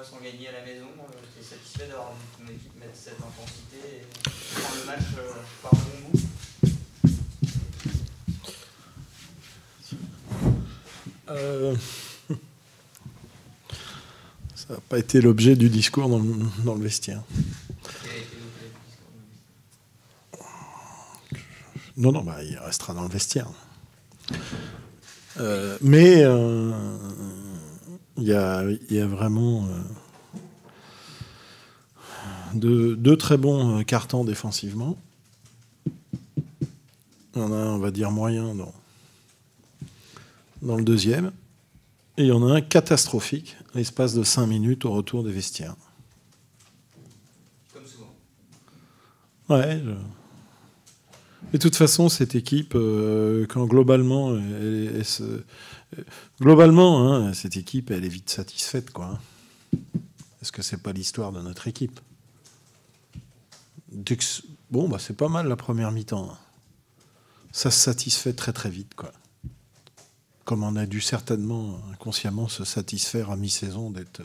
sans gagner à la maison, tu es satisfait d'avoir vu ton équipe mettre cette intensité et prendre le match par le bon bout? Ça n'a pas été l'objet du discours dans le vestiaire. Quel a été l'objet du discours? Non, bah, il restera dans le vestiaire. Mais il y a vraiment deux très bons cartons défensivement. Il y en a un, on va dire, moyen dans le deuxième. Et il y en a un catastrophique, l'espace de 5 minutes au retour des vestiaires. Comme souvent. Ouais. Et de toute façon, cette équipe, quand globalement, cette équipe, elle est vite satisfaite, quoi. Est-ce que c'est pas l'histoire de notre équipe? Bon, bah, c'est pas mal la première mi-temps. Ça se satisfait très très vite, quoi. Comme on a dû certainement inconsciemment se satisfaire à mi-saison d'être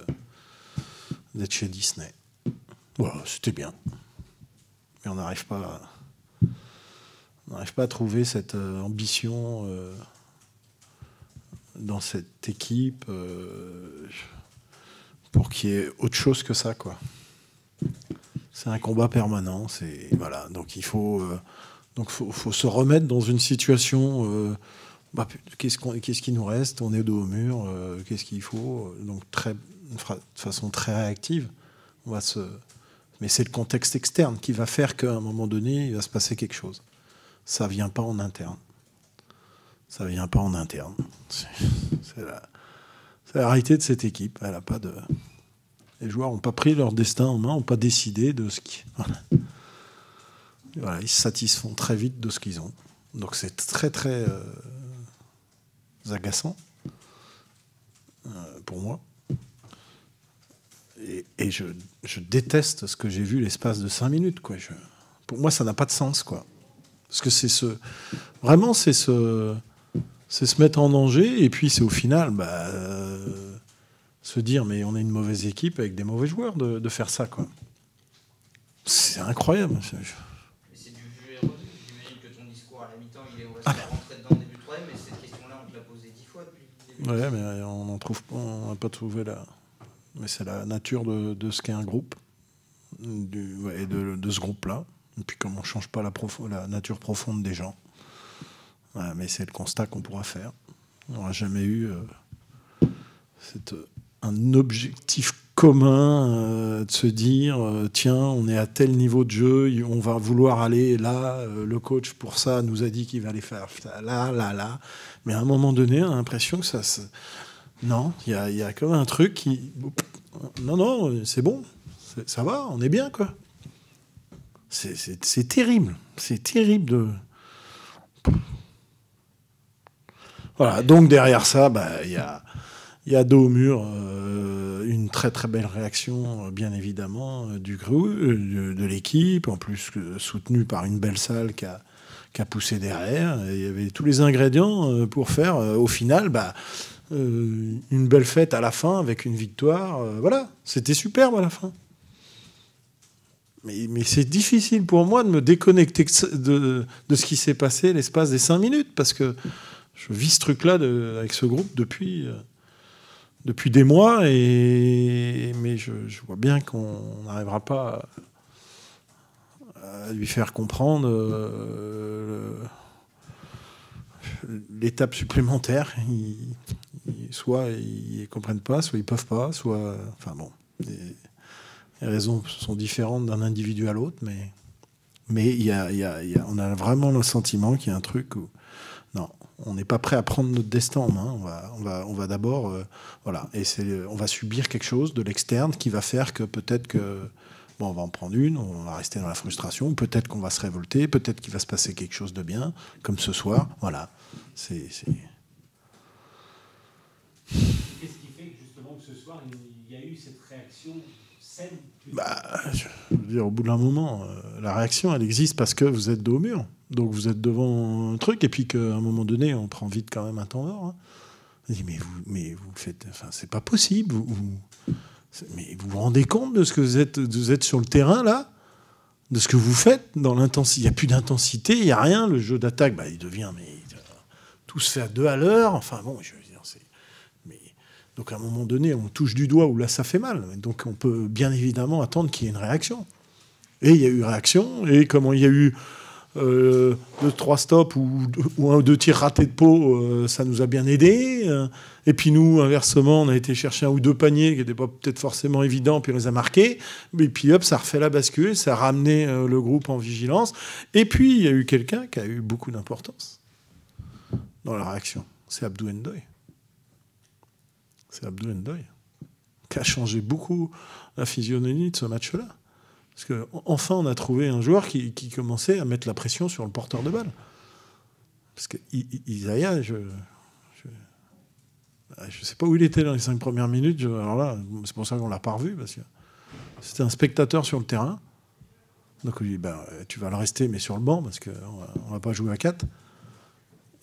chez Disney. Voilà, c'était bien. Mais on n'arrive pas à trouver cette ambition dans cette équipe pour qu'il y ait autre chose que ça, quoi. C'est un combat permanent. Voilà. Donc il faut se remettre dans une situation. Qu'est-ce qui nous reste? On est dos au mur. Qu'est-ce qu'il faut? Donc de façon très réactive, mais c'est le contexte externe qui va faire qu'à un moment donné, il va se passer quelque chose. Ça vient pas en interne. Ça vient pas en interne. C'est la réalité de cette équipe. Elle a pas de. Les joueurs n'ont pas pris leur destin en main, n'ont pas décidé de ce qui. Voilà, ils se satisfont très vite de ce qu'ils ont. Donc c'est très très agaçant pour moi. Et je déteste ce que j'ai vu l'espace de 5 minutes, quoi. Pour moi, ça n'a pas de sens, quoi. Parce que c'est se mettre en danger, et puis c'est au final se dire mais on est une mauvaise équipe avec des mauvais joueurs de faire ça, quoi. C'est incroyable. Mais c'est du jeu et revu. J'imagine que ton discours à la mi-temps, on va se faire rentrer dedans début de troisième, mais cette question-là, on te l'a posée 10 fois depuis le début. Ouais, mais on n'a pas trouvé la. Mais c'est la nature de ce qu'est un groupe, et de ce groupe-là. Et puis comme on ne change pas la nature profonde des gens. Voilà, mais c'est le constat qu'on pourra faire. On n'aura jamais eu un objectif commun de se dire tiens, on est à tel niveau de jeu, on va vouloir aller là, le coach pour ça nous a dit qu'il va aller faire là. Mais à un moment donné, on a l'impression que ça... Non, il y a comme un truc qui... Non, c'est bon, ça va, on est bien, quoi. C'est terrible. C'est terrible de... Voilà, donc derrière ça, il y a dos au mur une très très belle réaction, bien évidemment, du groupe, de l'équipe, en plus soutenue par une belle salle qui a poussé derrière. Et il y avait tous les ingrédients pour faire, au final, une belle fête à la fin avec une victoire. Voilà, c'était superbe à la fin. Mais c'est difficile pour moi de me déconnecter de ce qui s'est passé l'espace des 5 minutes, parce que je vis ce truc-là avec ce groupe depuis des mois, mais je vois bien qu'on n'arrivera pas à lui faire comprendre l'étape supplémentaire. Soit ils ne comprennent pas, soit ils ne peuvent pas, soit... Enfin bon, les raisons sont différentes d'un individu à l'autre, mais on a vraiment le sentiment qu'il y a un truc où... Non, on n'est pas prêt à prendre notre destin en main. On va d'abord, voilà, et on va subir quelque chose de l'externe qui va faire que peut-être que on va en prendre une, on va rester dans la frustration, peut-être qu'on va se révolter, peut-être qu'il va se passer quelque chose de bien, comme ce soir. Voilà, c'est. Qu'est-ce qui fait que justement que ce soir il y a eu cette réaction saine? Je veux dire, au bout d'un moment, la réaction, elle existe parce que vous êtes dos au mur. Donc vous êtes devant un truc, et puis qu'à un moment donné, on prend vite quand même un temps mort. Hein. On dit, mais vous faites... Enfin, c'est pas possible. Mais vous vous rendez compte de ce que vous êtes sur le terrain, là? De ce que vous faites dans l'intensité? Il n'y a plus d'intensité, il n'y a rien. Le jeu d'attaque, il devient... tout se fait à 2 à l'heure. Enfin bon, je veux dire, donc à un moment donné, on touche du doigt où là, ça fait mal. Donc on peut bien évidemment attendre qu'il y ait une réaction. Et il y a eu réaction. Et comment il y a eu 2-3 stops ou 1 ou 2 tirs ratés de peau, ça nous a bien aidé. Et puis nous, inversement, on a été chercher 1 ou 2 paniers qui n'étaient pas peut-être forcément évidents, puis on les a marqués. Et puis hop, ça refait la bascule, ça a ramené le groupe en vigilance. Et puis il y a eu quelqu'un qui a eu beaucoup d'importance dans la réaction. C'est Abdou Ndoye. C'est Abdou Ndoye qui a changé beaucoup la physionomie de ce match-là. Parce qu'enfin, on a trouvé un joueur qui commençait à mettre la pression sur le porteur de balle. Parce que Isaiah, je ne sais pas où il était dans les 5 premières minutes. Alors là, c'est pour ça qu'on ne l'a pas revu. Parce que c'était un spectateur sur le terrain. Donc on lui dit, tu vas le rester, mais sur le banc, parce qu'on ne va pas jouer à 4.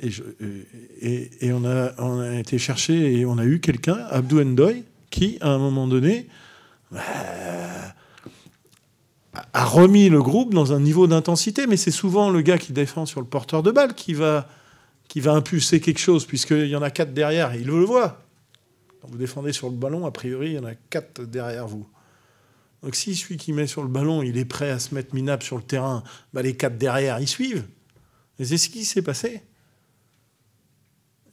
Et on a été chercher et on a eu quelqu'un, Abdou Ndoye, qui, à un moment donné, a remis le groupe dans un niveau d'intensité. Mais c'est souvent le gars qui défend sur le porteur de balle qui va impulser quelque chose, puisqu'il y en a 4 derrière, et il le voit. Quand vous défendez sur le ballon, a priori, il y en a 4 derrière vous. Donc si celui qui met sur le ballon, il est prêt à se mettre minable sur le terrain, les 4 derrière, ils suivent. Et c'est ce qui s'est passé.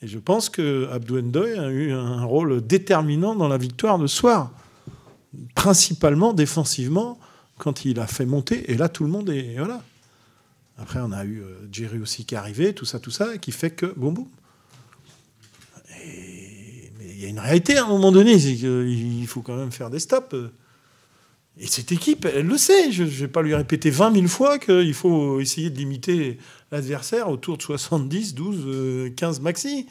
Et je pense que Abdou Ndoye a eu un rôle déterminant dans la victoire de ce soir. Principalement défensivement, quand il a fait monter. Et là, tout le monde est... Voilà. Après, on a eu Jerry aussi qui est arrivé, tout ça, et qui fait que... Boum, boum. Mais il y a une réalité à un moment donné, c'est qu'il faut quand même faire des stops. Et cette équipe, elle le sait. Je ne vais pas lui répéter 20 000 fois qu'il faut essayer de limiter l'adversaire autour de 70, 12, 15 maxi.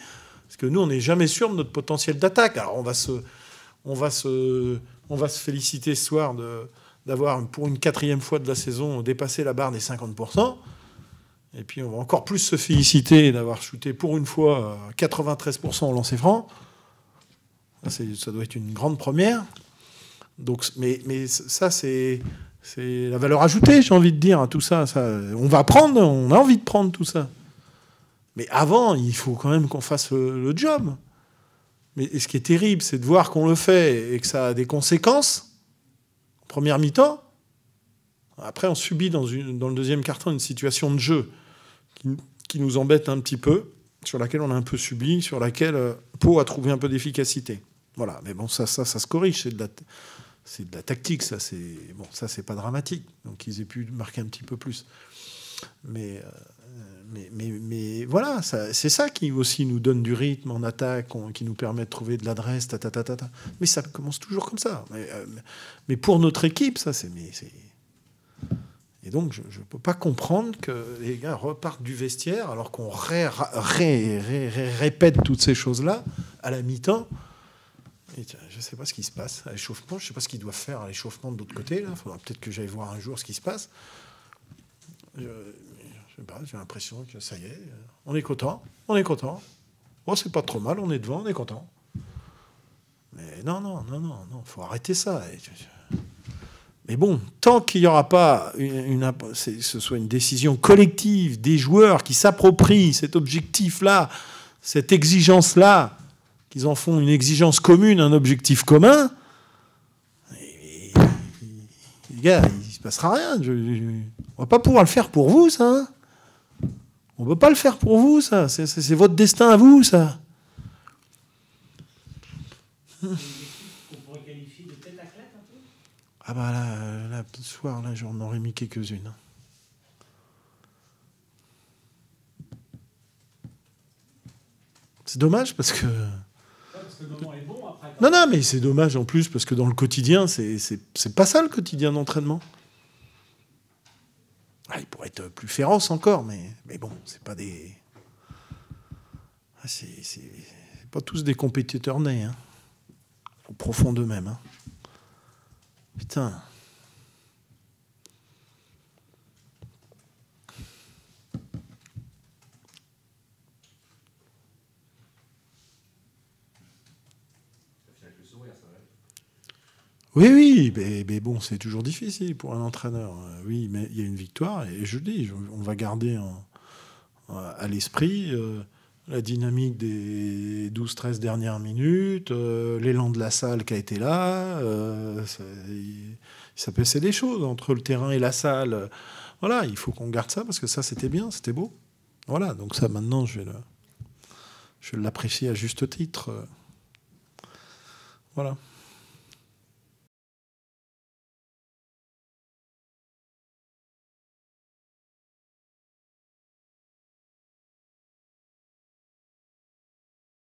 Parce que nous, on n'est jamais sûr de notre potentiel d'attaque. Alors, on va se féliciter ce soir d'avoir, pour une 4e fois de la saison, dépassé la barre des 50%. Et puis, on va encore plus se féliciter d'avoir shooté pour une fois 93% au lancer franc. Ça doit être une grande première. Donc, mais ça, c'est la valeur ajoutée, j'ai envie de dire, à tout ça. On va prendre, on a envie de prendre tout ça. Mais avant, il faut quand même qu'on fasse le job. Mais ce qui est terrible, c'est de voir qu'on le fait et que ça a des conséquences. Première mi-temps. Après, on subit dans le deuxième quart-temps une situation de jeu qui nous embête un petit peu, sur laquelle on a un peu subi, sur laquelle Pau a trouvé un peu d'efficacité. Voilà, mais bon, ça se corrige. C'est de la tactique, ça. C'est pas dramatique. Donc, ils aient pu marquer un petit peu plus. Mais voilà, c'est ça qui aussi nous donne du rythme en attaque, qui nous permet de trouver de l'adresse, Mais ça commence toujours comme ça. Mais pour notre équipe, ça, c'est... Et donc, je ne peux pas comprendre que les gars repartent du vestiaire alors qu'on répète toutes ces choses-là à la mi-temps. Et je ne sais pas ce qui se passe à l'échauffement. Je ne sais pas ce qu'ils doivent faire à l'échauffement de l'autre côté. Il faudra peut-être que j'aille voir un jour ce qui se passe. Je sais pas, j'ai l'impression que ça y est, on est content. Oh, c'est pas trop mal, on est devant, on est content. Mais non, faut arrêter ça. Mais bon, tant qu'il n'y aura pas ce soit une décision collective des joueurs qui s'approprient cet objectif-là, cette exigence-là, qu'ils en font une exigence commune, un objectif commun, les gars, il ne se passera rien. On ne va pas pouvoir le faire pour vous, ça. Hein. On ne peut pas le faire pour vous, ça. C'est votre destin à vous, ça. C'est une équipe qu'on pourrait qualifier de tête à claque un peu ? Ah bah là, ce soir, là, j'en aurais mis quelques-unes. C'est dommage parce que... Parce que le moment est bon après. Non, mais c'est dommage en plus parce que dans le quotidien, c'est pas ça le quotidien d'entraînement. Il pourrait être plus féroce encore, mais bon, c'est pas des... C'est pas tous des compétiteurs nés, hein, au profond d'eux-mêmes. Hein. Putain. Oui, mais bon, c'est toujours difficile pour un entraîneur. Oui, mais il y a une victoire, et je dis, on va garder à l'esprit la dynamique des 12-13 dernières minutes, l'élan de la salle qui a été là. Ça peut passer des choses entre le terrain et la salle. Voilà, il faut qu'on garde ça, parce que ça, c'était bien, c'était beau. Voilà, donc ça, maintenant, je vais l'apprécier à juste titre. Voilà.